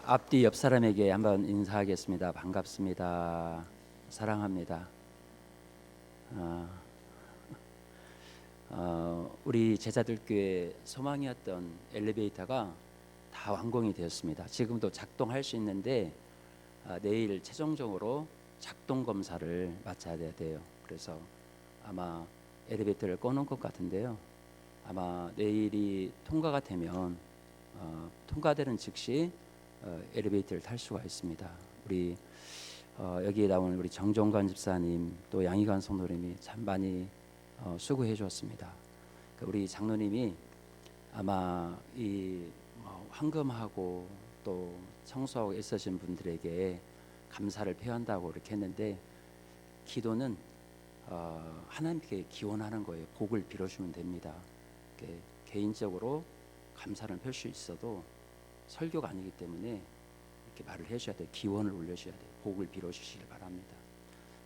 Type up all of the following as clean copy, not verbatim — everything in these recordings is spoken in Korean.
앞뒤 옆 사람에게 한번 인사하겠습니다. 반갑습니다. 사랑합니다. 어, 우리 제자들 교회 소망이었던 엘리베이터가 다 완공이 되었습니다. 지금도 작동할 수 있는데 내일 최종적으로 작동 검사를 마쳐야 돼요. 그래서 아마 엘리베이터를 꺼놓은 것 같은데요. 아마 내일이 통과가 되면 통과되는 즉시 엘리베이터를 탈 수가 있습니다. 우리 여기에 나온 우리 정종관 집사님 또 양희관 성도님이 참 많이 수고해 주었습니다. 우리 장로님이 아마 이 황금하고 또 청소하고 애쓰신 분들에게 감사를 표한다고 이렇게 했는데, 기도는 하나님께 기원하는 거예요. 복을 빌어주면 됩니다. 개인적으로 감사를 펼 수 있어도 설교가 아니기 때문에 이렇게 말을 해줘야 돼요. 기원을 올려줘야 돼요. 복을 빌어주시길 바랍니다.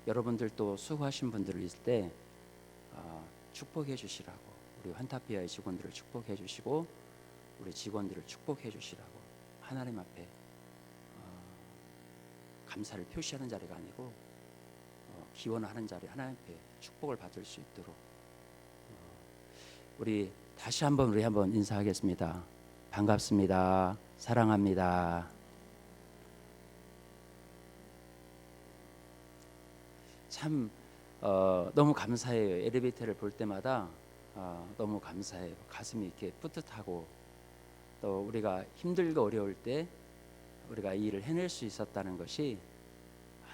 여러분들도 수고하신 분들 있을 때 축복해 주시라고, 우리 환타피아의 직원들을 축복해 주시고 우리 직원들을 축복해 주시라고, 하나님 앞에 감사를 표시하는 자리가 아니고 기원하는 자리, 하나님 앞에 축복을 받을 수 있도록 우리 다시 한번 우리 한번 인사하겠습니다. 반갑습니다. 사랑합니다. 참 너무 감사해요. 엘리베이터를 볼 때마다 너무 감사해요. 가슴이 이렇게 뿌듯하고, 또 우리가 힘들고 어려울 때 우리가 이 일을 해낼 수 있었다는 것이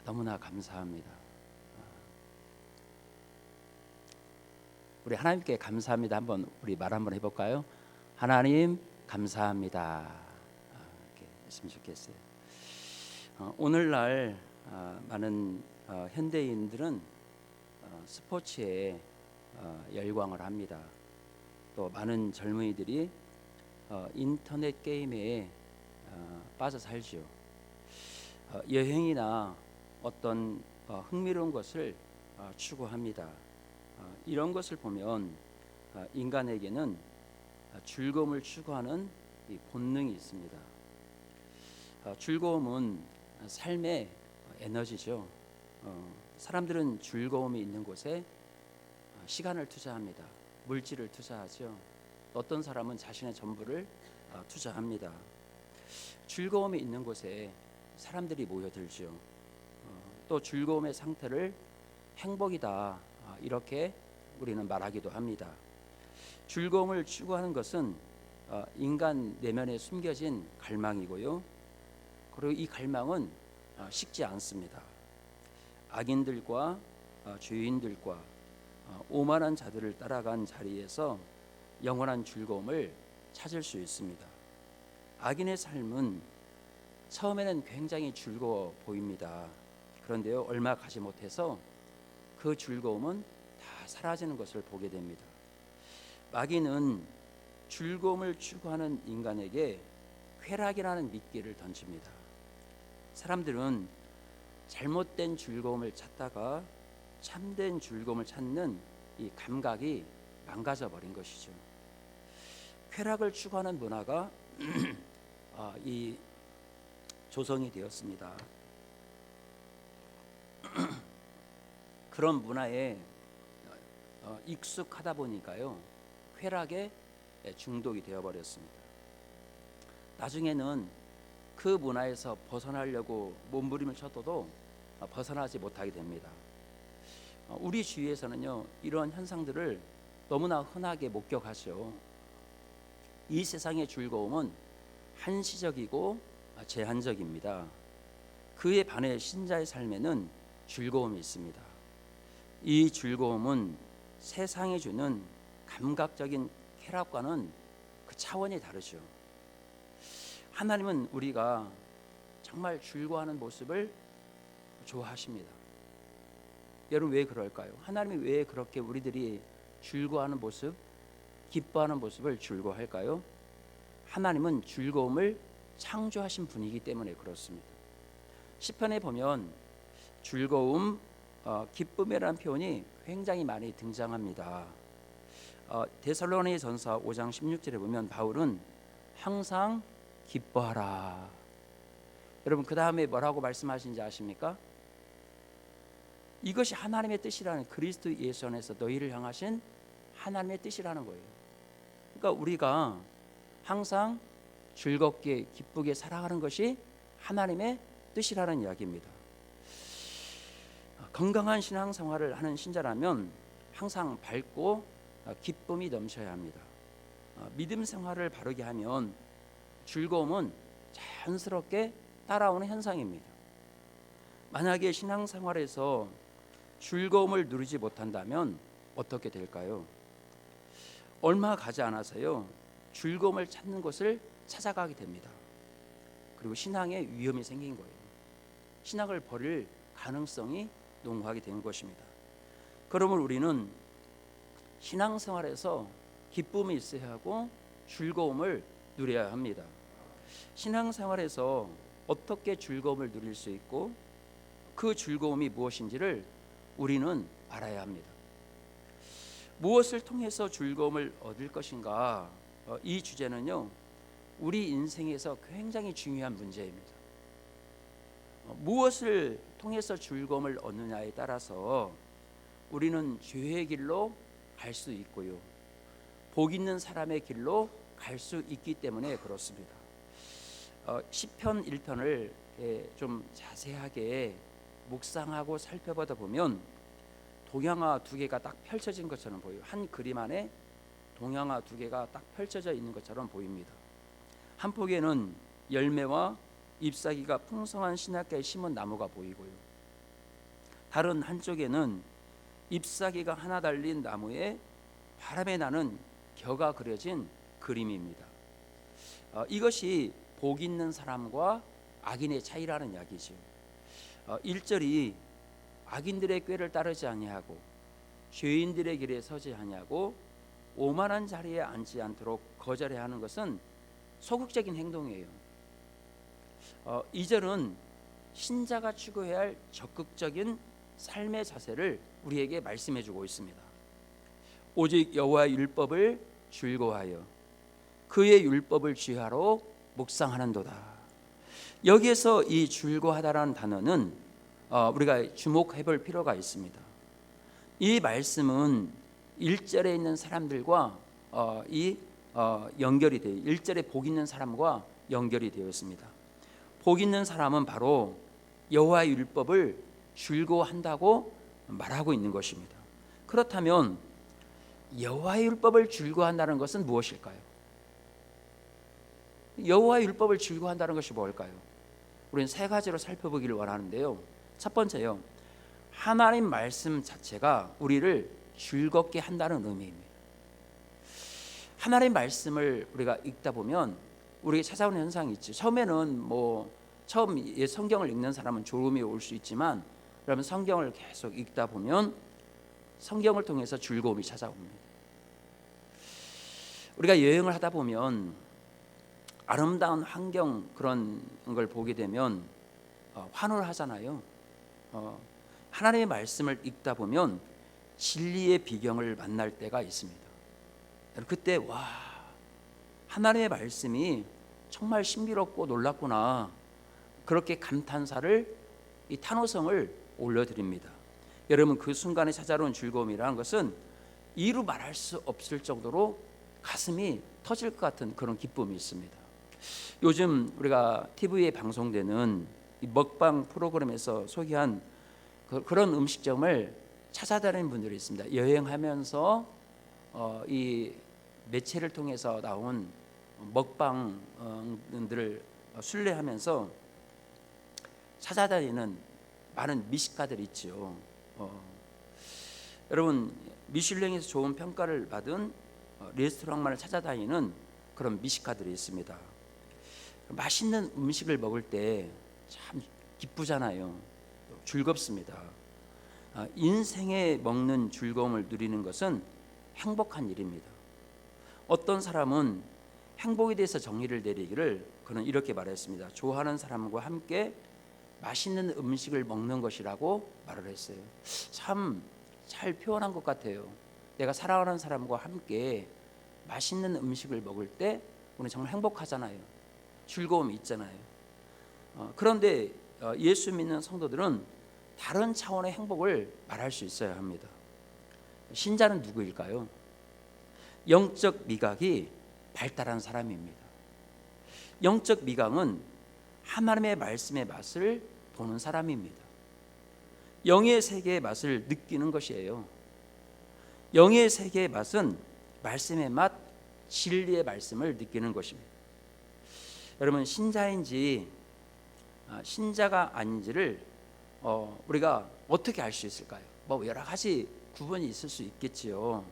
너무나 감사합니다. 우리 하나님께 감사합니다. 한번 우리 말 한번 해볼까요? 하나님 감사합니다. 이렇게 했으면 좋겠어요. 오늘날 많은 현대인들은 스포츠에 열광을 합니다. 또 많은 젊은이들이 인터넷 게임에 빠져 살죠. 여행이나 어떤 흥미로운 것을 추구합니다. 이런 것을 보면 인간에게는 즐거움을 추구하는 이 본능이 있습니다. 즐거움은 삶의 에너지죠. 사람들은 즐거움이 있는 곳에 시간을 투자합니다. 물질을 투자하죠. 어떤 사람은 자신의 전부를 투자합니다. 즐거움이 있는 곳에 사람들이 모여들죠. 또 즐거움의 상태를 행복이다, 이렇게 우리는 말하기도 합니다. 즐거움을 추구하는 것은 인간 내면에 숨겨진 갈망이고요. 그리고 이 갈망은 식지 않습니다. 악인들과 죄인들과 오만한 자들을 따라간 자리에서 영원한 즐거움을 찾을 수 있습니다. 악인의 삶은 처음에는 굉장히 즐거워 보입니다. 그런데요, 얼마 가지 못해서 그 즐거움은 다 사라지는 것을 보게 됩니다. 마귀는 즐거움을 추구하는 인간에게 쾌락이라는 미끼를 던집니다. 사람들은 잘못된 즐거움을 찾다가 참된 즐거움을 찾는 이 감각이 망가져 버린 것이죠. 쾌락을 추구하는 문화가 이 조성이 되었습니다. 그런 문화에 익숙하다 보니까요, 쾌락에 중독이 되어버렸습니다. 나중에는 그 문화에서 벗어나려고 몸부림을 쳐도 벗어나지 못하게 됩니다. 우리 주위에서는요, 이런 현상들을 너무나 흔하게 목격하죠. 이 세상의 즐거움은 한시적이고 제한적입니다. 그에 반해 신자의 삶에는 즐거움이 있습니다. 이 즐거움은 세상이 주는 감각적인 쾌락과는 그 차원이 다르죠. 하나님은 우리가 정말 즐거워하는 모습을 좋아하십니다. 여러분, 왜 그럴까요? 하나님이 왜 그렇게 우리들이 즐거워하는 모습, 기뻐하는 모습을 즐거워할까요? 하나님은 즐거움을 창조하신 분이기 때문에 그렇습니다. 시편에 보면 즐거움, 기쁨이라는 표현이 굉장히 많이 등장합니다. 데살로니가전서 5장 16절에 보면 바울은 항상 기뻐하라, 여러분 그 다음에 뭐라고 말씀하신지 아십니까? 이것이 하나님의 뜻이라는, 그리스도 예수 안에서 너희를 향하신 하나님의 뜻이라는 거예요. 그러니까 우리가 항상 즐겁게 기쁘게 살아가는 것이 하나님의 뜻이라는 이야기입니다. 건강한 신앙생활을 하는 신자라면 항상 밝고 기쁨이 넘쳐야 합니다. 믿음 생활을 바르게 하면 즐거움은 자연스럽게 따라오는 현상입니다. 만약에 신앙생활에서 즐거움을 누리지 못한다면 어떻게 될까요? 얼마 가지 않아서요, 즐거움을 찾는 곳을 찾아가게 됩니다. 그리고 신앙에 위험이 생긴 거예요. 신앙을 버릴 가능성이 농후하게 되는 것입니다. 그러면 우리는 신앙생활에서 기쁨이 있어야 하고 즐거움을 누려야 합니다. 신앙생활에서 어떻게 즐거움을 누릴 수 있고 그 즐거움이 무엇인지를 우리는 알아야 합니다. 무엇을 통해서 즐거움을 얻을 것인가, 이 주제는요, 우리 인생에서 굉장히 중요한 문제입니다. 무엇을 통해서 즐거움을 얻느냐에 따라서 우리는 죄의 길로 갈 수 있고요, 복 있는 사람의 길로 갈 수 있기 때문에 그렇습니다. 시편 1편을 좀 자세하게 묵상하고 살펴보다 보면 동양화 두 개가 딱 펼쳐진 것처럼 보여요. 한 그림 안에 동양화 두 개가 딱 펼쳐져 있는 것처럼 보입니다. 한 폭에는 열매와 잎사귀가 풍성한 신학가에 심은 나무가 보이고요, 다른 한쪽에는 잎사귀가 하나 달린 나무에 바람에 나는 겨가 그려진 그림입니다. 이것이 복 있는 사람과 악인의 차이라는 이야기죠. 1절이 악인들의 꾀를 따르지 아니하고 죄인들의 길에 서지 아니하고 오만한 자리에 앉지 않도록 거절해야 하는 것은 소극적인 행동이에요. 2절은 신자가 추구해야 할 적극적인 삶의 자세를 우리에게 말씀해 주고 있습니다. 오직 여호와의 율법을 즐거워하여 그의 율법을 지혜하러 묵상하는도다. 여기에서 이 즐거워하다라는 단어는 우리가 주목해 볼 필요가 있습니다. 이 말씀은 1절에 있는 사람들과 연결이 되어 1절에 복 있는 사람과 연결이 되어 있습니다. 복 있는 사람은 바로 여호와의 율법을 즐거워한다고 말하고 있는 것입니다. 그렇다면 여호와의 율법을 즐거워한다는 것은 무엇일까요? 여호와의 율법을 즐거워한다는 것이 뭘까요? 우리는 세 가지로 살펴보기를 원하는데요. 첫 번째요, 하나님 말씀 자체가 우리를 즐겁게 한다는 의미입니다. 하나님 말씀을 우리가 읽다 보면 우리에게 찾아오는 현상이 있죠. 처음에는 처음 성경을 읽는 사람은 졸음이 올 수 있지만, 여러분 성경을 계속 읽다 보면 성경을 통해서 즐거움이 찾아옵니다. 우리가 여행을 하다 보면 아름다운 환경, 그런 걸 보게 되면 환호를 하잖아요. 하나님의 말씀을 읽다 보면 진리의 비경을 만날 때가 있습니다. 그때 하나님의 말씀이 정말 신비롭고 놀랍구나, 그렇게 감탄사를, 이 탄호성을 올려드립니다. 여러분 그 순간에 찾아오는 즐거움이라는 것은 이루 말할 수 없을 정도로 가슴이 터질 것 같은 그런 기쁨이 있습니다. 요즘 우리가 TV에 방송되는 이 먹방 프로그램에서 소개한 그런 음식점을 찾아다니는 분들이 있습니다. 여행하면서 이 매체를 통해서 나온 먹방들을 순례하면서 찾아다니는 많은 미식가들이 있죠. 여러분 미슐랭에서 좋은 평가를 받은 레스토랑만을 찾아다니는 그런 미식가들이 있습니다. 맛있는 음식을 먹을 때 참 기쁘잖아요. 즐겁습니다. 인생에 먹는 즐거움을 누리는 것은 행복한 일입니다. 어떤 사람은 행복에 대해서 정의를 내리기를 그는 이렇게 말했습니다. 좋아하는 사람과 함께 맛있는 음식을 먹는 것이라고 말을 했어요. 참 잘 표현한 것 같아요. 내가 사랑하는 사람과 함께 맛있는 음식을 먹을 때 우리는 정말 행복하잖아요. 즐거움이 있잖아요. 그런데 예수 믿는 성도들은 다른 차원의 행복을 말할 수 있어야 합니다. 신자는 누구일까요? 영적 미각이 발달한 사람입니다. 영적 미각은 하나님의 말씀의 맛을 보는 사람입니다. 영의 세계의 맛을 느끼는 것이에요. 영의 세계의 맛은 말씀의 맛, 진리의 말씀을 느끼는 것입니다. 여러분, 신자인지 신자가 아닌지를 우리가 어떻게 알 수 있을까요? 뭐 여러 가지 구분이 있을 수 있겠지요.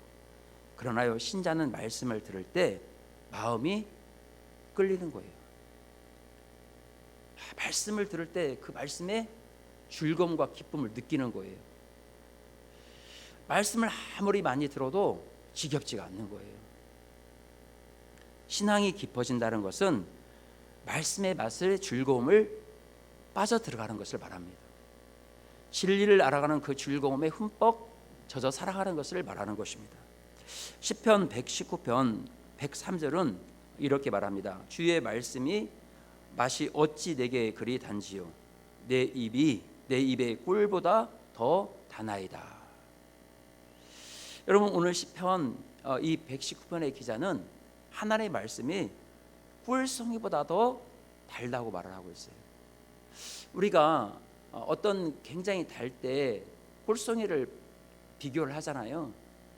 그러나요, 신자는 말씀을 들을 때 마음이 끌리는 거예요. 말씀을 들을 때 그 말씀의 즐거움과 기쁨을 느끼는 거예요. 말씀을 아무리 많이 들어도 지겹지가 않는 거예요. 신앙이 깊어진다는 것은 말씀의 맛을 즐거움을 빠져 들어가는 것을 말합니다. 진리를 알아가는 그 즐거움에 흠뻑 젖어 살아가는 것을 말하는 것입니다. 시편 119편 103절은 이렇게 말합니다. 주의 말씀이 맛이 어찌 내게 그리 단지요, 내 입의 꿀보다 더 다나이다. 여러분, 오늘 시편 이 119편의 기자는 하나님의 말씀이 꿀송이보다 더 달다고 말을 하고 있어요. 우리가 어떤 굉장히 달 때 꿀송이를 비교를 하잖아요.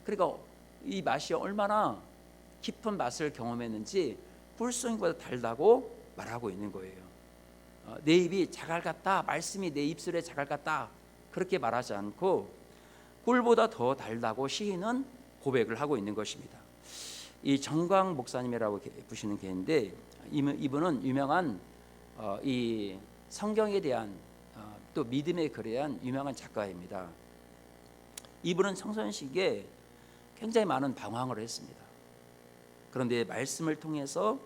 그러니까 이 맛이 얼마나 깊은 맛을 경험했는지 꿀송이보다 달다고 말하고 있는 거예요. 내 입이 자갈 같다, 말씀이 내 입술에 자갈 같다, 그렇게 말하지 않고 꿀보다 더 달다고 시인은 고백을 하고 있는 것입니다. 이 정광 목사님이라고 부르시는 계인데, 이분은 유명한 이 성경에 대한 또 믿음의 글에 대한 유명한 작가입니다. 이분은 청소년 시기에 굉장히 많은 방황을 했습니다. 그런데 말씀을 통해서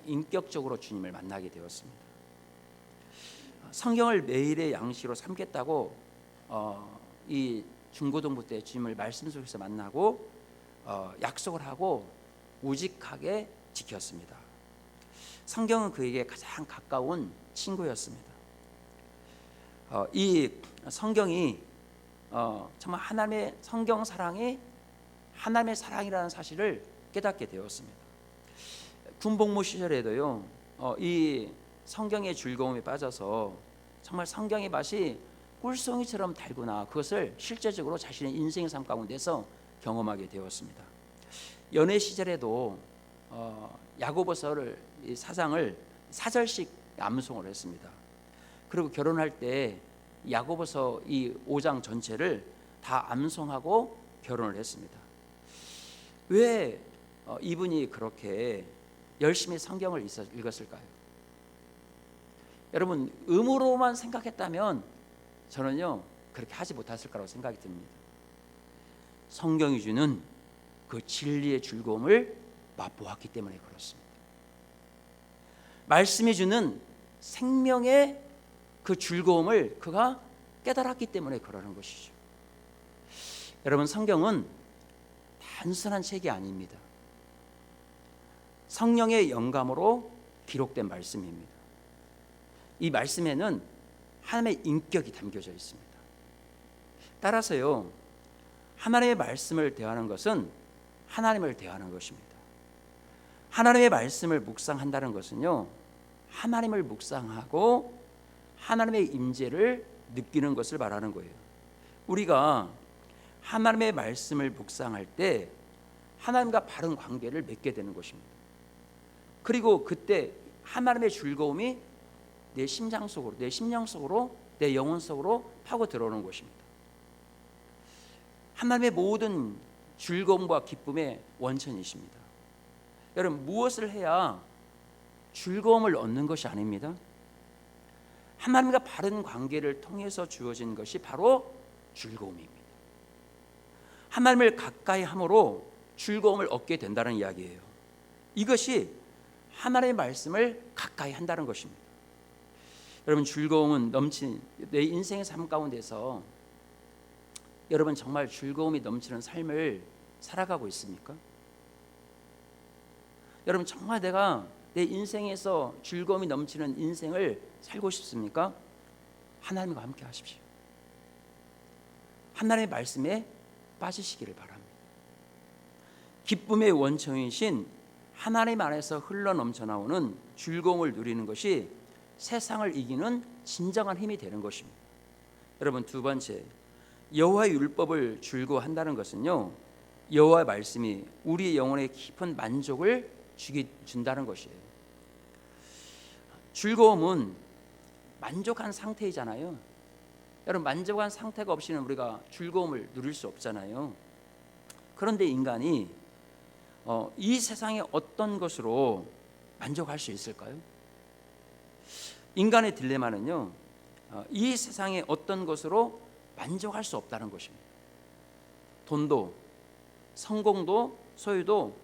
인격적으로 주님을 만나게 되었습니다. 성경을 매일의 양식으로 삼겠다고 이 중고등부 때 주님을 말씀 속에서 만나고 약속을 하고 우직하게 지켰습니다. 성경은 그에게 가장 가까운 친구였습니다. 이 성경이 정말 하나님의 성경 사랑이 하나님의 사랑이라는 사실을 깨닫게 되었습니다. 군복무 시절에도요, 이 성경의 즐거움에 빠져서 정말 성경의 맛이 꿀송이처럼 달구나, 그것을 실제적으로 자신의 인생의 삶 가운데서 경험하게 되었습니다. 연애 시절에도 야고보서를 이 사장을 4절씩 암송을 했습니다. 그리고 결혼할 때 야고보서 이 5장 전체를 다 암송하고 결혼을 했습니다. 왜 이분이 그렇게 열심히 성경을 읽었을까요? 여러분, 의무로만 생각했다면 저는요 그렇게 하지 못했을 거라고 생각이 듭니다. 성경이 주는 그 진리의 즐거움을 맛보았기 때문에 그렇습니다. 말씀이 주는 생명의 그 즐거움을 그가 깨달았기 때문에 그러는 것이죠. 여러분, 성경은 단순한 책이 아닙니다. 성령의 영감으로 기록된 말씀입니다. 이 말씀에는 하나님의 인격이 담겨져 있습니다. 따라서요, 하나님의 말씀을 대하는 것은 하나님을 대하는 것입니다. 하나님의 말씀을 묵상한다는 것은요, 하나님을 묵상하고 하나님의 임재를 느끼는 것을 말하는 거예요. 우리가 하나님의 말씀을 묵상할 때 하나님과 바른 관계를 맺게 되는 것입니다. 그리고 그때 하나님의 즐거움이 내 심장 속으로, 내 심령 속으로, 내 영혼 속으로 파고 들어오는 것입니다. 하나님의 모든 즐거움과 기쁨의 원천이십니다. 여러분, 무엇을 해야 즐거움을 얻는 것이 아닙니다. 하나님과 바른 관계를 통해서 주어진 것이 바로 즐거움입니다. 하나님을 가까이 함으로 즐거움을 얻게 된다는 이야기예요. 이것이 하나님의 말씀을 가까이 한다는 것입니다. 여러분, 즐거움은 넘치는 내 인생의 삶 가운데서 여러분 정말 즐거움이 넘치는 삶을 살아가고 있습니까? 여러분, 정말 내가 내 인생에서 즐거움이 넘치는 인생을 살고 싶습니까? 하나님과 함께 하십시오. 하나님의 말씀에 빠지시기를 바랍니다. 기쁨의 원천이신 하나님 안에서 흘러 넘쳐나오는 즐거움을 누리는 것이 세상을 이기는 진정한 힘이 되는 것입니다. 여러분, 두 번째, 여호와의 율법을 즐거워한다는 것은요, 여호와의 말씀이 우리 영혼에 깊은 만족을 준다는 것이에요. 즐거움은 만족한 상태이잖아요. 여러분, 만족한 상태가 없이는 우리가 즐거움을 누릴 수 없잖아요. 그런데 인간이 이 세상의 어떤 것으로 만족할 수 있을까요? 인간의 딜레마는요, 이 세상의 어떤 것으로 만족할 수 없다는 것입니다. 돈도, 성공도, 소유도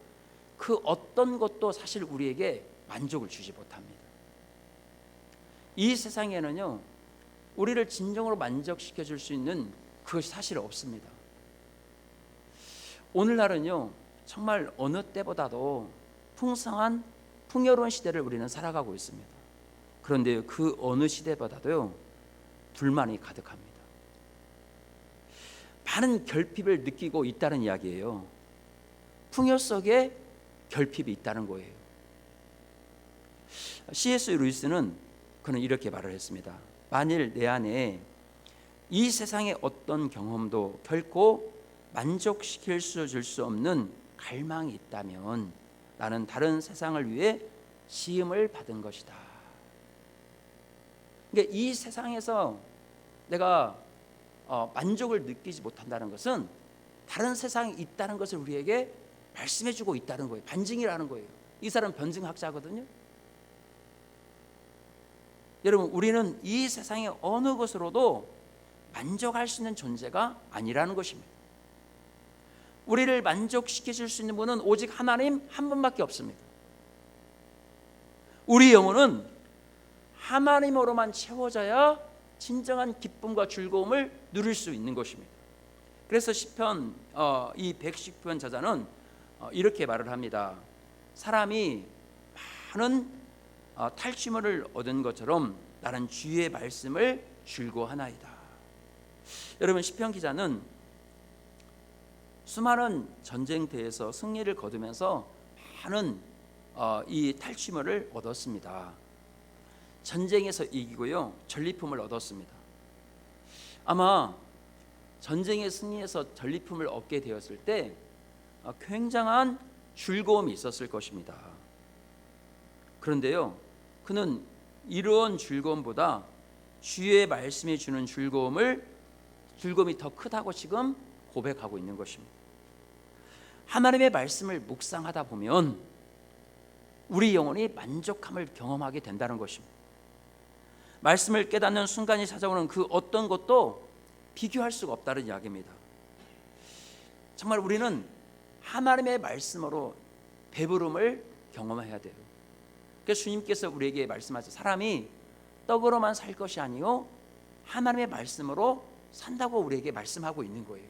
그 어떤 것도 사실 우리에게 만족을 주지 못합니다. 이 세상에는요, 우리를 진정으로 만족시켜 줄 수 있는 그것이 사실 없습니다. 오늘날은요, 정말 어느 때보다도 풍성한 풍요로운 시대를 우리는 살아가고 있습니다. 그런데 그 어느 시대보다도요, 불만이 가득합니다. 많은 결핍을 느끼고 있다는 이야기예요. 풍요 속에 결핍이 있다는 거예요. C.S. 루이스는 그는 이렇게 말을 했습니다. 만일 내 안에 이 세상의 어떤 경험도 결코 만족시킬 수 없는 갈망이 있다면 나는 다른 세상을 위해 시험을 받은 것이다. 그러니까 이 세상에서 내가 만족을 느끼지 못한다는 것은 다른 세상이 있다는 것을 우리에게 말씀해주고 있다는 거예요. 반증이라는 거예요. 이 사람 변증학자거든요. 여러분, 우리는 이 세상의 어느 것으로도 만족할 수 있는 존재가 아니라는 것입니다. 우리를 만족시키실 수 있는 분은 오직 하나님 한 분밖에 없습니다. 우리 영혼은 하나님으로만 채워져야 진정한 기쁨과 즐거움을 누릴 수 있는 것입니다. 그래서 시편 이 110편 저자는 이렇게 말을 합니다. 사람이 많은 탈취물을 얻은 것처럼 나는 주의 말씀을 즐거워하나이다. 여러분, 시편 기자는 수많은 전쟁터에서 승리를 거두면서 많은 이 탈취물을 얻었습니다. 전쟁에서 이기고요, 전리품을 얻었습니다. 아마 전쟁에 승리해서 전리품을 얻게 되었을 때 굉장한 즐거움이 있었을 것입니다. 그런데요, 그는 이런 즐거움보다 주의 말씀이 주는 즐거움이 더 크다고 지금 고백하고 있는 것입니다. 하나님의 말씀을 묵상하다 보면 우리 영혼이 만족함을 경험하게 된다는 것입니다. 말씀을 깨닫는 순간이 찾아오는 그 어떤 것도 비교할 수가 없다는 이야기입니다. 정말 우리는 하나님의 말씀으로 배부름을 경험해야 돼요. 그래서 주님께서 우리에게 말씀하죠. 사람이 떡으로만 살 것이 아니요 하나님의 말씀으로 산다고 우리에게 말씀하고 있는 거예요.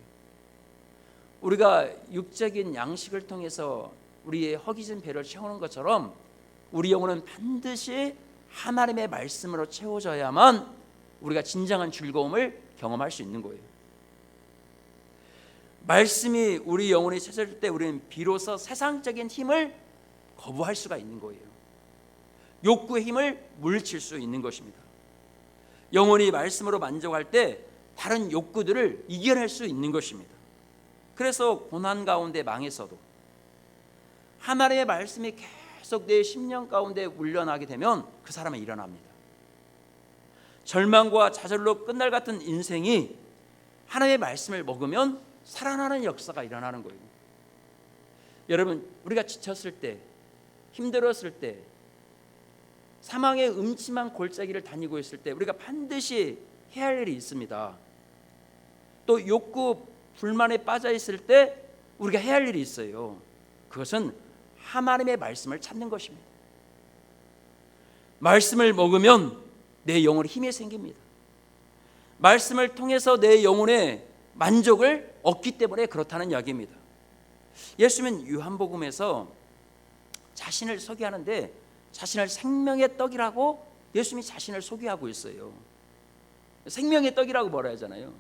우리가 육적인 양식을 통해서 우리의 허기진 배를 채우는 것처럼 우리 영혼은 반드시 하나님의 말씀으로 채워져야만 우리가 진정한 즐거움을 경험할 수 있는 거예요. 말씀이 우리 영혼이 채워질 때 우리는 비로소 세상적인 힘을 거부할 수가 있는 거예요. 욕구의 힘을 물리칠 수 있는 것입니다. 영혼이 말씀으로 만족할 때 다른 욕구들을 이겨낼 수 있는 것입니다. 그래서 고난 가운데 망해서도 하나님의 말씀이 계속 내 심령 가운데 울려나게 되면 그 사람은 일어납니다. 절망과 좌절로 끝날 같은 인생이 하나님의 말씀을 먹으면 살아나는 역사가 일어나는 거예요. 여러분, 우리가 지쳤을 때, 힘들었을 때, 사망의 음침한 골짜기를 다니고 있을 때 우리가 반드시 해야 할 일이 있습니다. 또 욕구, 불만에 빠져 있을 때 우리가 해야 할 일이 있어요. 그것은 하나님의 말씀을 찾는 것입니다. 말씀을 먹으면 내 영혼에 힘이 생깁니다. 말씀을 통해서 내 영혼의 만족을 얻기 때문에 그렇다는 이야기입니다. 예수님은 요한복음에서 자신을 소개하는데 자신을 생명의 떡이라고 예수님이 자신을 소개하고 있어요. 생명의 떡이라고 뭐라 하잖아요.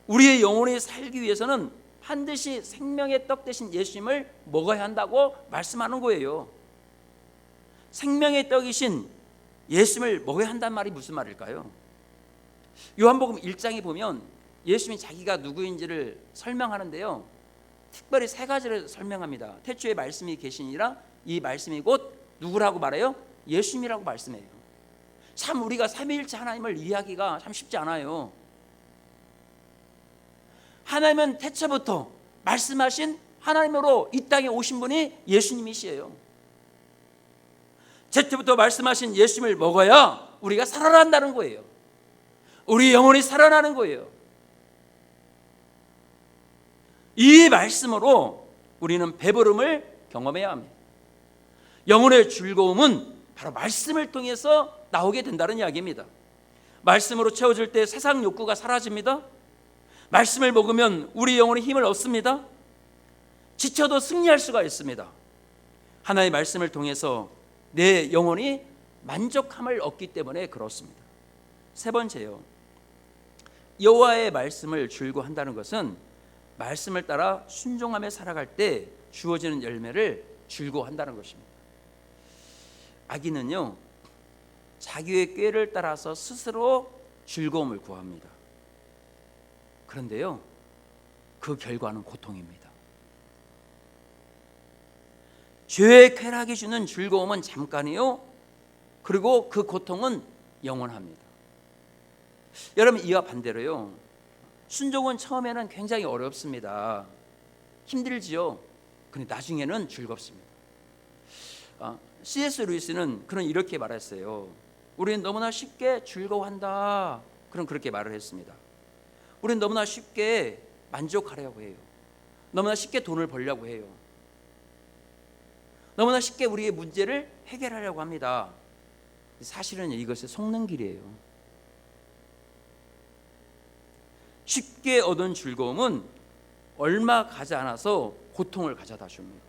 우리의 영혼이 살기 위해서는 반드시 생명의 떡 대신 예수님을 먹어야 한다고 말씀하는 거예요. 생명의 떡이신 예수님을 먹어야 한다는 말이 무슨 말일까요? 요한복음 1장에 보면 예수님이 자기가 누구인지를 설명하는데요, 특별히 세 가지를 설명합니다. 태초에 말씀이 계시니라, 이 말씀이 곧 누구라고 말해요? 예수님이라고 말씀해요. 참 우리가 삼위일체 하나님을 이해하기가 참 쉽지 않아요. 하나님은 태초부터 말씀하신 하나님으로 이 땅에 오신 분이 예수님이시에요. 제때부터 말씀하신 예수님을 먹어야 우리가 살아난다는 거예요. 우리 영혼이 살아나는 거예요. 이 말씀으로 우리는 배부름을 경험해야 합니다. 영혼의 즐거움은 바로 말씀을 통해서 나오게 된다는 이야기입니다. 말씀으로 채워질 때 세상 욕구가 사라집니다. 말씀을 먹으면 우리 영혼이 힘을 얻습니다. 지쳐도 승리할 수가 있습니다. 하나님의 말씀을 통해서 내 영혼이 만족함을 얻기 때문에 그렇습니다. 세 번째요, 여호와의 말씀을 즐거워한다는 것은 말씀을 따라 순종하며 살아갈 때 주어지는 열매를 즐거워한다는 것입니다. 악인은요, 자기의 꾀를 따라서 스스로 즐거움을 구합니다. 그런데요, 그 결과는 고통입니다. 죄의 쾌락이 주는 즐거움은 잠깐이요, 그리고 그 고통은 영원합니다. 여러분, 이와 반대로요, 순종은 처음에는 굉장히 어렵습니다. 힘들지요. 그런데 나중에는 즐겁습니다. C.S. 루이스는 이렇게 말했어요. 우리는 너무나 쉽게 즐거워한다. 그렇게 말을 했습니다. 우리는 너무나 쉽게 만족하려고 해요. 너무나 쉽게 돈을 벌려고 해요. 너무나 쉽게 우리의 문제를 해결하려고 합니다. 사실은 이것이 속는 길이에요. 쉽게 얻은 즐거움은 얼마 가지 않아서 고통을 가져다 줍니다.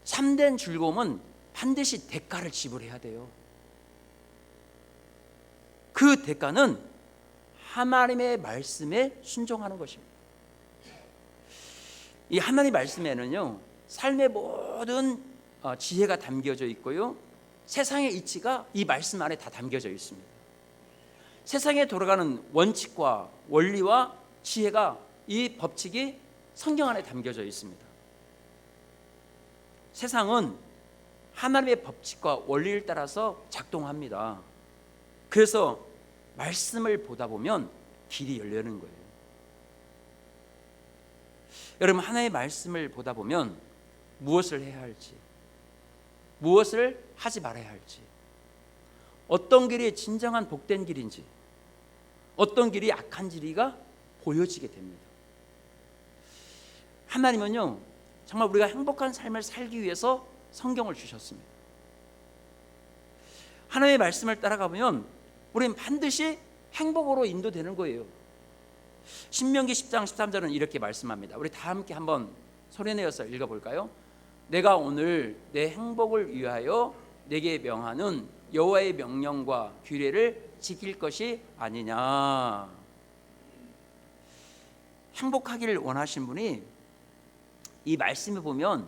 참된 즐거움은 반드시 대가를 지불해야 돼요. 그 대가는 하나님의 말씀에 순종하는 것입니다. 이 하나님의 말씀에는요, 삶의 모든 지혜가 담겨져 있고요, 세상의 이치가 이 말씀 안에 다 담겨져 있습니다. 세상에 돌아가는 원칙과 원리와 지혜가, 이 법칙이 성경 안에 담겨져 있습니다. 세상은 하나님의 법칙과 원리를 따라서 작동합니다. 그래서 말씀을 보다 보면 길이 열리는 거예요. 여러분, 하나님의 말씀을 보다 보면 무엇을 해야 할지, 무엇을 하지 말아야 할지, 어떤 길이 진정한 복된 길인지, 어떤 길이 악한 길이가 보여지게 됩니다. 하나님은요, 정말 우리가 행복한 삶을 살기 위해서 성경을 주셨습니다. 하나님의 말씀을 따라가면 우리는 반드시 행복으로 인도되는 거예요. 신명기 10장 13절은 이렇게 말씀합니다. 우리 다 함께 한번 소리내어서 읽어볼까요? 내가 오늘 내 행복을 위하여 내게 명하는 여호와의 명령과 규례를 지킬 것이 아니냐. 행복하기를 원하신 분이 이 말씀을 보면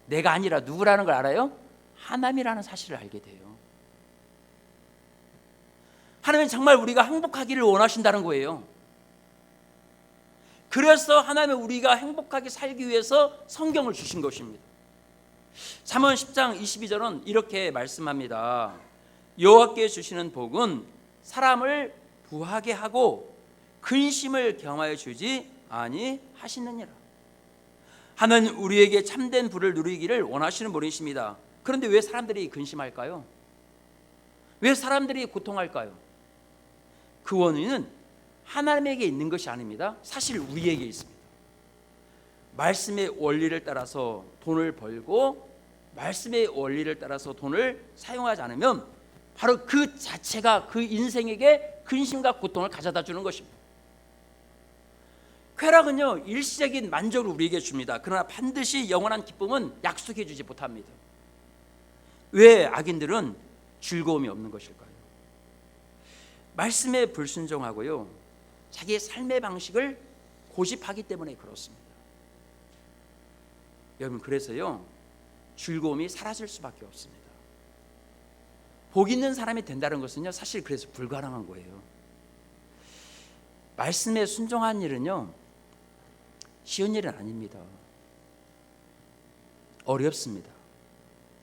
내가 아니라 누구라는 걸 알아요? 하나님이라는 사실을 알게 돼요. 하나님은 정말 우리가 행복하기를 원하신다는 거예요. 그래서 하나님은 우리가 행복하게 살기 위해서 성경을 주신 것입니다. 잠언 10장 22절은 이렇게 말씀합니다. 여호와께 주시는 복은 사람을 부하게 하고 근심을 경하여 주지 아니하시느니라. 하나님 우리에게 참된 부를 누리기를 원하시는 분이십니다. 그런데 왜 사람들이 근심할까요? 왜 사람들이 고통할까요? 그 원인은 하나님에게 있는 것이 아닙니다. 사실 우리에게 있습니다. 말씀의 원리를 따라서 돈을 벌고 말씀의 원리를 따라서 돈을 사용하지 않으면 바로 그 자체가 그 인생에게 근심과 고통을 가져다 주는 것입니다. 쾌락은요 일시적인 만족을 우리에게 줍니다. 그러나 반드시 영원한 기쁨은 약속해 주지 못합니다. 왜 악인들은 즐거움이 없는 것일까요? 말씀에 불순종하고요 자기의 삶의 방식을 고집하기 때문에 그렇습니다. 여러분, 그래서요 즐거움이 사라질 수밖에 없습니다. 복 있는 사람이 된다는 것은요 사실 그래서 불가능한 거예요. 말씀에 순종한 일은요 쉬운 일은 아닙니다. 어렵습니다.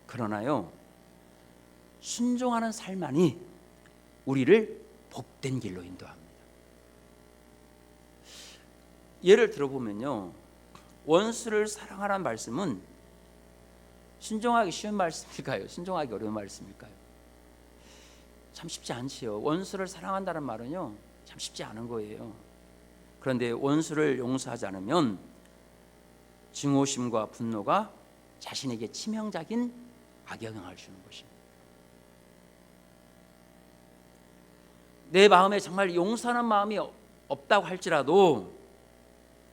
그러나요 순종하는 삶만이 우리를 복된 길로 인도합니다. 예를 들어보면요 원수를 사랑하라는 말씀은 순종하기 쉬운 말씀일까요? 순종하기 어려운 말씀일까요? 참 쉽지 않지요. 원수를 사랑한다는 말은요 참 쉽지 않은 거예요. 그런데 원수를 용서하지 않으면 증오심과 분노가 자신에게 치명적인 악영향을 주는 것입니다. 내 마음에 정말 용서하는 마음이 없다고 할지라도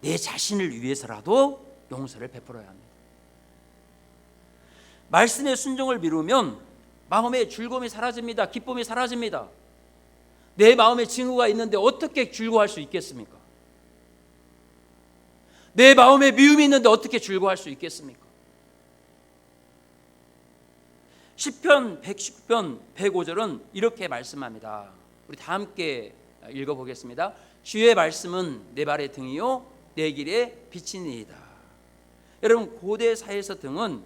내 자신을 위해서라도 용서를 베풀어야 합니다. 말씀의 순종을 미루면 마음의 즐거움이 사라집니다. 기쁨이 사라집니다. 내 마음에 증오가 있는데 어떻게 즐거워할 수 있겠습니까? 내 마음에 미움이 있는데 어떻게 즐거워할 수 있겠습니까? 시편 119편 105절은 이렇게 말씀합니다. 우리 다 함께 읽어보겠습니다. 주의 말씀은 내 발의 등이요 내 길에 빛이니이다. 여러분, 고대 사회에서 등은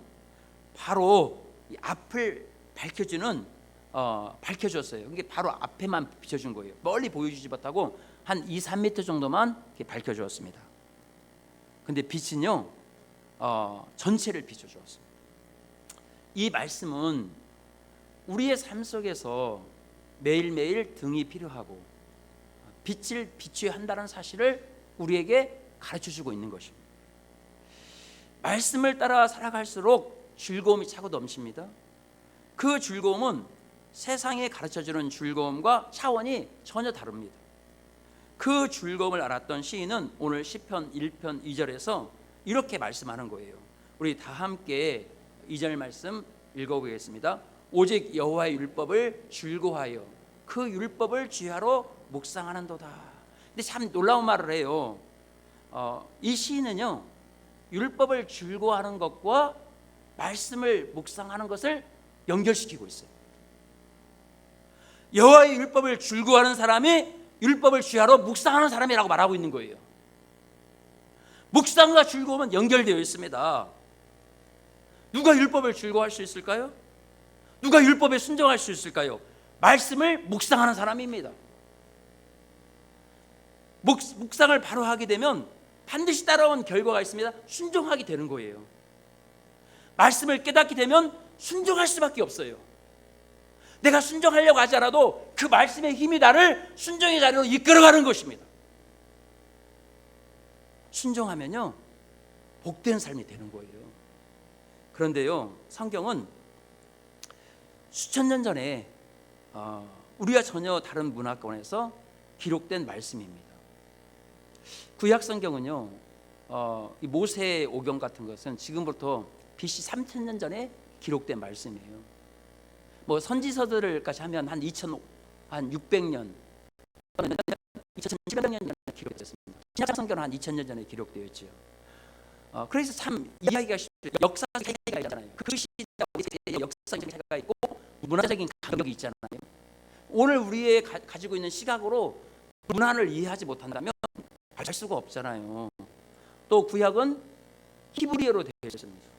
바로 이 앞을 밝혀줬어요. 이게 바로 앞에만 비춰준 거예요. 멀리 보여주지 못하고 한 2, 3m 정도만 이렇게 밝혀주었습니다. 근데 빛은요 전체를 비춰주었습니다. 이 말씀은 우리의 삶 속에서 매일매일 등이 필요하고 빛을 비춰야 한다는 사실을 우리에게 가르쳐주고 있는 것입니다. 말씀을 따라 살아갈수록 즐거움이 차고 넘칩니다. 그 즐거움은 세상에 가르쳐주는 즐거움과 차원이 전혀 다릅니다. 그 즐거움을 알았던 시인은 오늘 시편 1편 2절에서 이렇게 말씀하는 거예요. 우리 다 함께 2절 말씀 읽어보겠습니다. 오직 여호와의 율법을 즐거워하여 그 율법을 주야로 묵상하는도다. 근데 참 놀라운 말을 해요. 이 시인은요 율법을 즐거워하는 것과 말씀을 묵상하는 것을 연결시키고 있어요. 여호와의 율법을 즐거워하는 사람이 율법을 주야로 묵상하는 사람이라고 말하고 있는 거예요. 묵상과 즐거움은 연결되어 있습니다. 누가 율법을 즐거워할 수 있을까요? 누가 율법에 순종할 수 있을까요? 말씀을 묵상하는 사람입니다. 묵상을 바로 하게 되면 반드시 따라온 결과가 있습니다. 순종하게 되는 거예요. 말씀을 깨닫게 되면 순종할 수밖에 없어요. 내가 순종하려고 하지 않아도 그 말씀의 힘이 나를 순종의 자리로 이끌어가는 것입니다. 순종하면요 복된 삶이 되는 거예요. 그런데요 성경은 수천 년 전에 우리가 전혀 다른 문화권에서 기록된 말씀입니다. 구약 성경은요 이 모세의 오경 같은 것은 지금부터 BC 3000년 전에 기록된 말씀이에요. 뭐 선지서들까지 하면 한 2600년 2700년 전에 기록됐습니다. 신약 성경은 한 2000년 전에 기록되어 있죠. 그래서 참 이야기가 쉽죠. 역사적 차이가 있잖아요. 그 시대의 역사적 차이가 있고 문화적인 간격이 있잖아요. 오늘 우리의 가지고 있는 시각으로 문화를 이해하지 못한다면 알 수가 없잖아요. 또 구약은 히브리어로 되어 있습니다.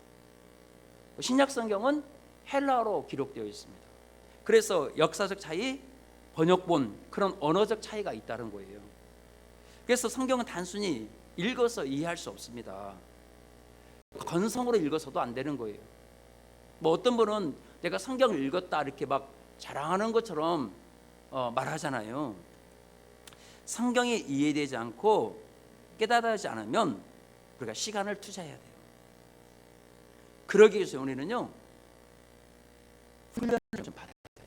신약 성경은 헬라어로 기록되어 있습니다. 그래서 역사적 차이, 번역본 그런 언어적 차이가 있다는 거예요. 그래서 성경은 단순히 읽어서 이해할 수 없습니다. 건성으로 읽어서도 안 되는 거예요. 뭐 어떤 분은 내가 성경을 읽었다 이렇게 막 자랑하는 것처럼 말하잖아요. 성경이 이해되지 않고 깨달아지지 않으면 우리가 시간을 투자해야 돼요. 그러기 위해서 우리는요 훈련을 좀 받아야 돼요.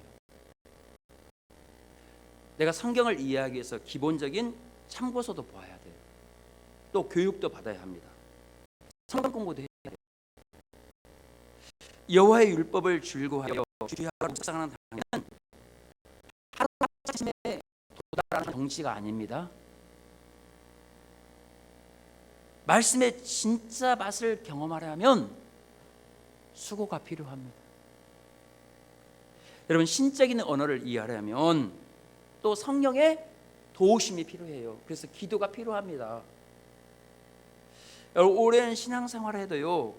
내가 성경을 이해하기 위해서 기본적인 참고서도 보아야 돼요. 또 교육도 받아야 합니다. 성경 공부도 해야 돼요. 여호와의 율법을 즐거워하여 주야로 묵상하는 당연은 하루아침에 도달하는 정치가 아닙니다. 말씀의 진짜 맛을 경험하려면 수고가 필요합니다. 여러분, 신적인 언어를 이해하려면 또 성령의 도우심이 필요해요. 그래서 기도가 필요합니다. 여러분, 오랜 신앙생활을 해도요,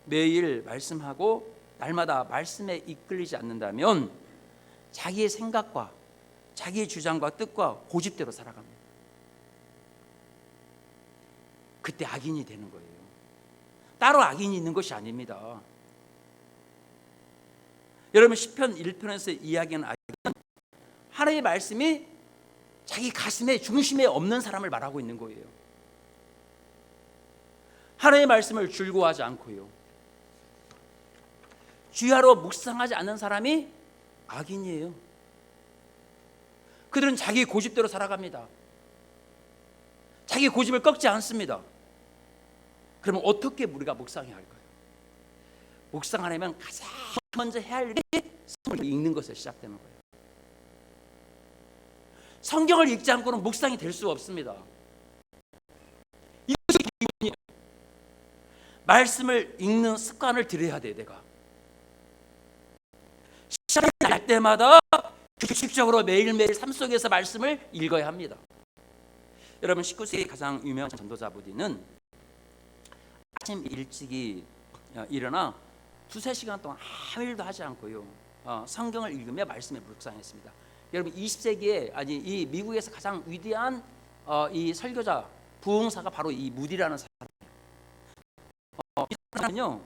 매일 말씀하고 날마다 말씀에 이끌리지 않는다면 자기의 생각과 자기의 주장과 뜻과 고집대로 살아갑니다. 그때 악인이 되는 거예요. 따로 악인이 있는 것이 아닙니다. 여러분, 시편 1편에서 이야기하는 악인은 하나님의 말씀이 자기 가슴의 중심에 없는 사람을 말하고 있는 거예요. 하나님의 말씀을 즐거워하지 않고요, 주야로 묵상하지 않는 사람이 악인이에요. 그들은 자기 고집대로 살아갑니다. 자기 고집을 꺾지 않습니다. 그러면 어떻게 우리가 묵상해야 할까요? 묵상하려면 가장 먼저 해야 할 일이 성경을 읽는 것에 시작되는 거예요. 성경을 읽지 않고는 묵상이 될 수 없습니다. 이것이 기본이에요. 말씀을 읽는 습관을 들여야 돼. 내가 시간이 날 때마다 규칙적으로 매일매일 삶 속에서 말씀을 읽어야 합니다. 여러분, 19세기 가장 유명한 전도자 부디는 아침 일찍이 일어나 2-3시간 동안 아무 일도 하지 않고요, 성경을 읽으며 말씀에 묵상했습니다. 여러분, 20세기에 이 미국에서 가장 위대한 이 설교자 부흥사가 바로 이 무디라는 사람이에요. 이 사람은요,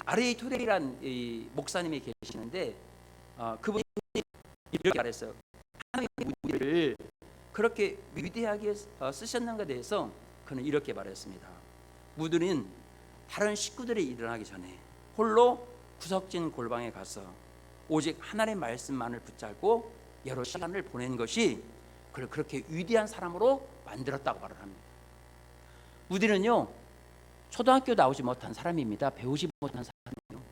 R.A. 토레이라는 이 목사님이 계시는데, 그분이 이렇게 말했어요. 하나님의 무디를 그렇게 위대하게 쓰셨는가에 대해서 그는 이렇게 말했습니다. 무디는 다른 식구들이 일어나기 전에 홀로 구석진 골방에 가서 오직 하나님의 말씀만을 붙잡고 여러 시간을 보낸 것이 그를 그렇게 위대한 사람으로 만들었다고 말을 합니다. 무디는요, 초등학교 나오지 못한 사람입니다. 배우지 못한 사람이에요.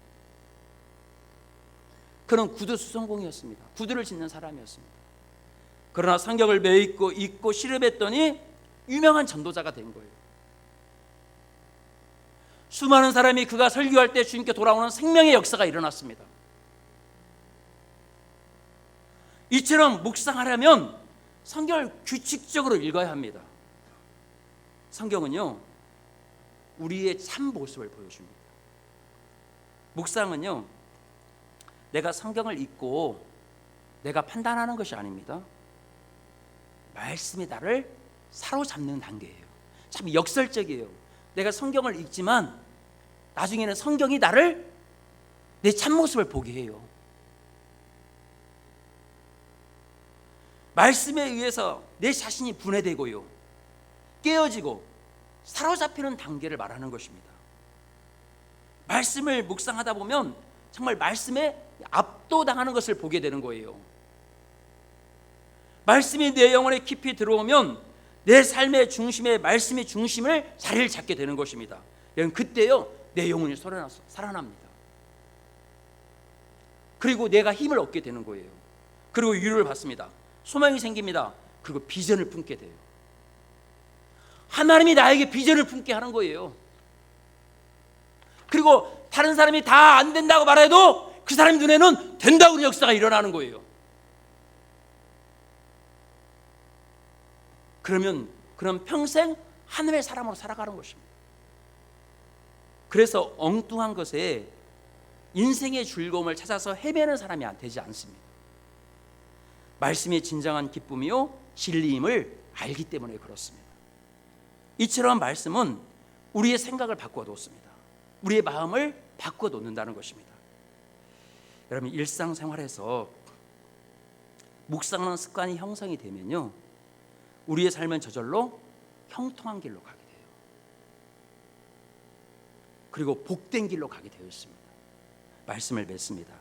그는 구두 수성공이었습니다. 구두를 짓는 사람이었습니다. 그러나 성경을 매입고 읽고 실험했더니 유명한 전도자가 된 거예요. 수많은 사람이 그가 설교할 때 주님께 돌아오는 생명의 역사가 일어났습니다. 이처럼 묵상하려면 성경을 규칙적으로 읽어야 합니다. 성경은요, 우리의 참 모습을 보여줍니다. 묵상은요, 내가 성경을 읽고 내가 판단하는 것이 아닙니다. 말씀이 나를 사로잡는 단계예요. 참 역설적이에요. 내가 성경을 읽지만 나중에는 성경이 나를 내 참모습을 보게 해요. 말씀에 의해서 내 자신이 분해되고요, 깨어지고 사로잡히는 단계를 말하는 것입니다. 말씀을 묵상하다 보면 정말 말씀에 압도당하는 것을 보게 되는 거예요. 말씀이 내 영혼에 깊이 들어오면 내 삶의 중심에 말씀의 중심을 자리를 잡게 되는 것입니다. 여러분, 그때요, 내 영혼이 살아납니다. 그리고 내가 힘을 얻게 되는 거예요. 그리고 위로를 받습니다. 소망이 생깁니다. 그리고 비전을 품게 돼요. 하나님이 나에게 비전을 품게 하는 거예요. 그리고 다른 사람이 다 안 된다고 말해도 그 사람 눈에는 된다고 하는 역사가 일어나는 거예요. 그럼 평생 하늘의 사람으로 살아가는 것입니다. 그래서 엉뚱한 것에 인생의 즐거움을 찾아서 헤매는 사람이 되지 않습니다. 말씀의 진정한 기쁨이요 진리임을 알기 때문에 그렇습니다. 이처럼 말씀은 우리의 생각을 바꾸어 놓습니다. 우리의 마음을 바꾸어 놓는다는 것입니다. 여러분, 일상생활에서 묵상하는 습관이 형성이 되면요, 우리의 삶은 저절로 형통한 길로 가게 돼요. 그리고 복된 길로 가게 되어 있습니다. 말씀을 맺습니다.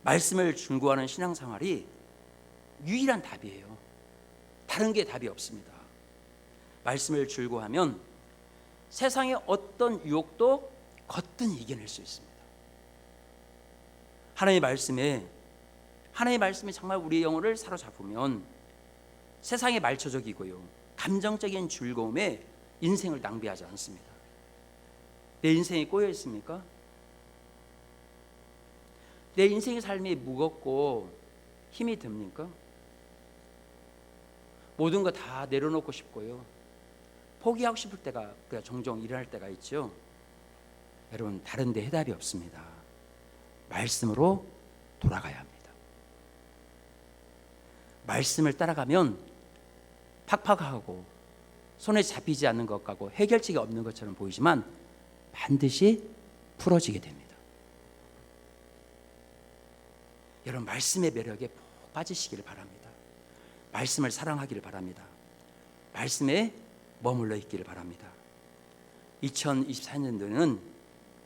말씀을 즐거워하는 신앙생활이 유일한 답이에요. 다른 게 답이 없습니다. 말씀을 즐거워하면 세상의 어떤 유혹도 거뜬히 이겨낼 수 있습니다. 하나님의 말씀이 정말 우리의 영혼을 사로잡으면 세상의 말초적이고요, 감정적인 즐거움에 인생을 낭비하지 않습니다. 내 인생이 꼬여 있습니까? 내 인생의 삶이 무겁고 힘이 듭니까? 모든 거 다 내려놓고 싶고요, 포기하고 싶을 때가 우리가 종종 일어날 때가 있죠. 여러분, 다른 데 해답이 없습니다. 말씀으로 돌아가야 합니다. 말씀을 따라가면 팍팍하고 손에 잡히지 않는 것 같고 해결책이 없는 것처럼 보이지만 반드시 풀어지게 됩니다. 여러분, 말씀의 매력에 푹 빠지시기를 바랍니다. 말씀을 사랑하기를 바랍니다. 말씀에 머물러 있기를 바랍니다. 2024년도는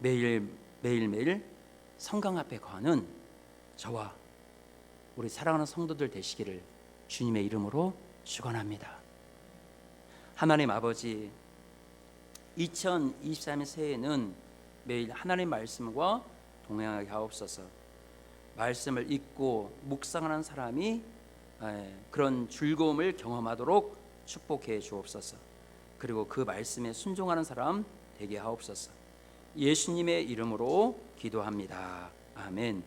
매일매일 성강 앞에 거하는 저와 우리 사랑하는 성도들 되시기를 주님의 이름으로 축원합니다. 하나님 아버지, 2023년 새해에는 매일 하나님의 말씀과 동행하게 하옵소서. 말씀을 읽고 묵상하는 사람이 그런 즐거움을 경험하도록 축복해 주옵소서. 그리고 그 말씀에 순종하는 사람 되게 하옵소서. 예수님의 이름으로 기도합니다. 아멘.